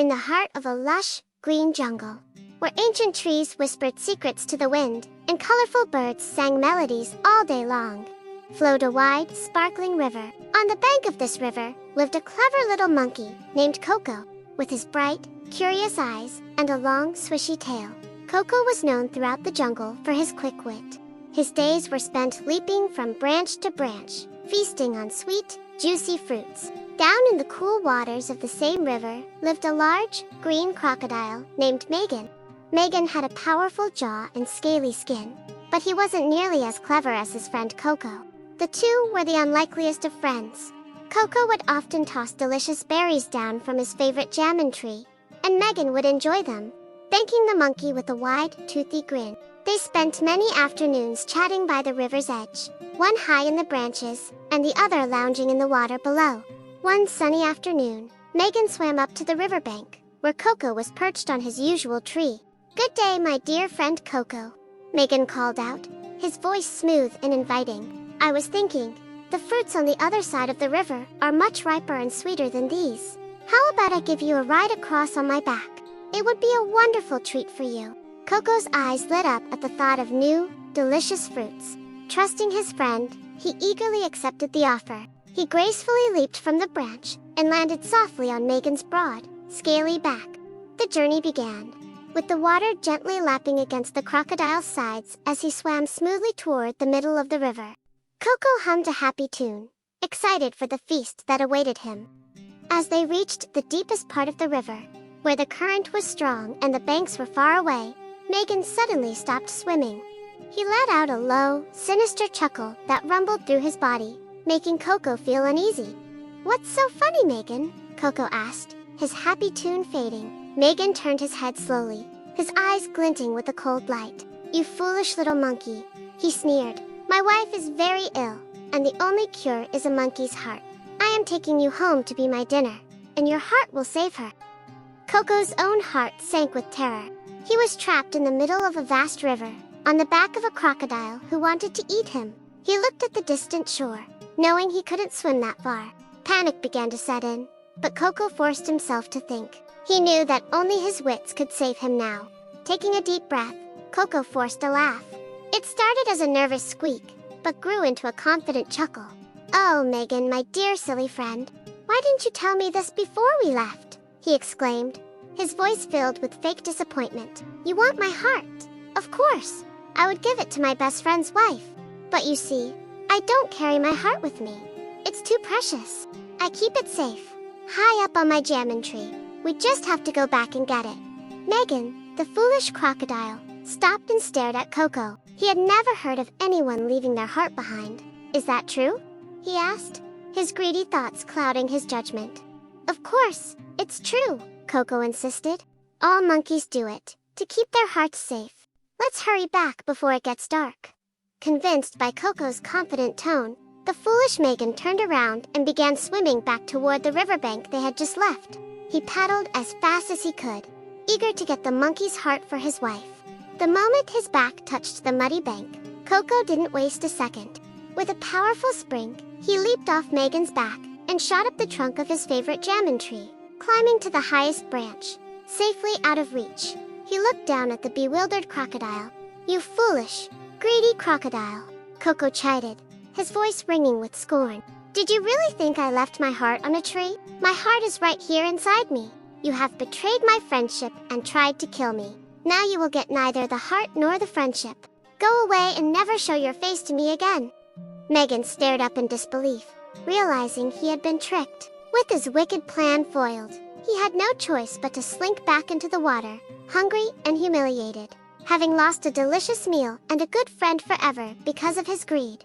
in the heart of a lush, green jungle, where ancient trees whispered secrets to the wind, and colorful birds sang melodies all day long, flowed a wide, sparkling river. On the bank of this river lived a clever little monkey named Coco, with his bright, curious eyes and a long, swishy tail. Coco was known throughout the jungle for his quick wit. His days were spent leaping from branch to branch, feasting on sweet, juicy fruits. Down in the cool waters of the same river lived a large, green crocodile named Megan. Megan had a powerful jaw and scaly skin, but he wasn't nearly as clever as his friend Coco. The two were the unlikeliest of friends. Coco would often toss delicious berries down from his favorite jamon tree, and Megan would enjoy them, thanking the monkey with a wide, toothy grin. They spent many afternoons chatting by the river's edge, one high in the branches, and the other lounging in the water below. One sunny afternoon, Megan swam up to the riverbank, where Coco was perched on his usual tree. "Good day, my dear friend Coco," Megan called out, his voice smooth and inviting. "I was thinking, the fruits on the other side of the river are much riper and sweeter than these. How about I give you a ride across on my back? It would be a wonderful treat for you." Coco's eyes lit up at the thought of new, delicious fruits. Trusting his friend, he eagerly accepted the offer. He gracefully leaped from the branch and landed softly on Megan's broad, scaly back. The journey began, with the water gently lapping against the crocodile's sides as he swam smoothly toward the middle of the river. Coco hummed a happy tune, excited for the feast that awaited him. As they reached the deepest part of the river, where the current was strong and the banks were far away, Megan suddenly stopped swimming. He let out a low, sinister chuckle that rumbled through his body, making Coco feel uneasy. "What's so funny, Megan?" Coco asked, his happy tune fading. Megan turned his head slowly, his eyes glinting with a cold light. "You foolish little monkey," he sneered. "My wife is very ill, and the only cure is a monkey's heart. I am taking you home to be my dinner, and your heart will save her." Coco's own heart sank with terror. He was trapped in the middle of a vast river, on the back of a crocodile who wanted to eat him. He looked at the distant shore, knowing he couldn't swim that far. Panic began to set in, but Coco forced himself to think. He knew that only his wits could save him now. Taking a deep breath, Coco forced a laugh. It started as a nervous squeak, but grew into a confident chuckle. "Oh, Megan, my dear silly friend, why didn't you tell me this before we left?" he exclaimed, his voice filled with fake disappointment. "You want my heart? Of course, I would give it to my best friend's wife. But you see, I don't carry my heart with me. It's too precious. I keep it safe, high up on my jamon tree. We just have to go back and get it." Megan, the foolish crocodile, stopped and stared at Coco. He had never heard of anyone leaving their heart behind. "Is that true?" he asked, his greedy thoughts clouding his judgment. "Of course, it's true," Coco insisted. "All monkeys do it, to keep their hearts safe. Let's hurry back before it gets dark." Convinced by Coco's confident tone, the foolish Megan turned around and began swimming back toward the riverbank they had just left. He paddled as fast as he could, eager to get the monkey's heart for his wife. The moment his back touched the muddy bank, Coco didn't waste a second. With a powerful spring, he leaped off Megan's back and shot up the trunk of his favorite jamon tree, climbing to the highest branch, safely out of reach. He looked down at the bewildered crocodile. "You foolish, greedy crocodile," Coco chided, his voice ringing with scorn. "Did you really think I left my heart on a tree? My heart is right here inside me. You have betrayed my friendship and tried to kill me. Now you will get neither the heart nor the friendship. Go away and never show your face to me again." Megan stared up in disbelief, realizing he had been tricked. With his wicked plan foiled, he had no choice but to slink back into the water, hungry and humiliated, having lost a delicious meal and a good friend forever because of his greed.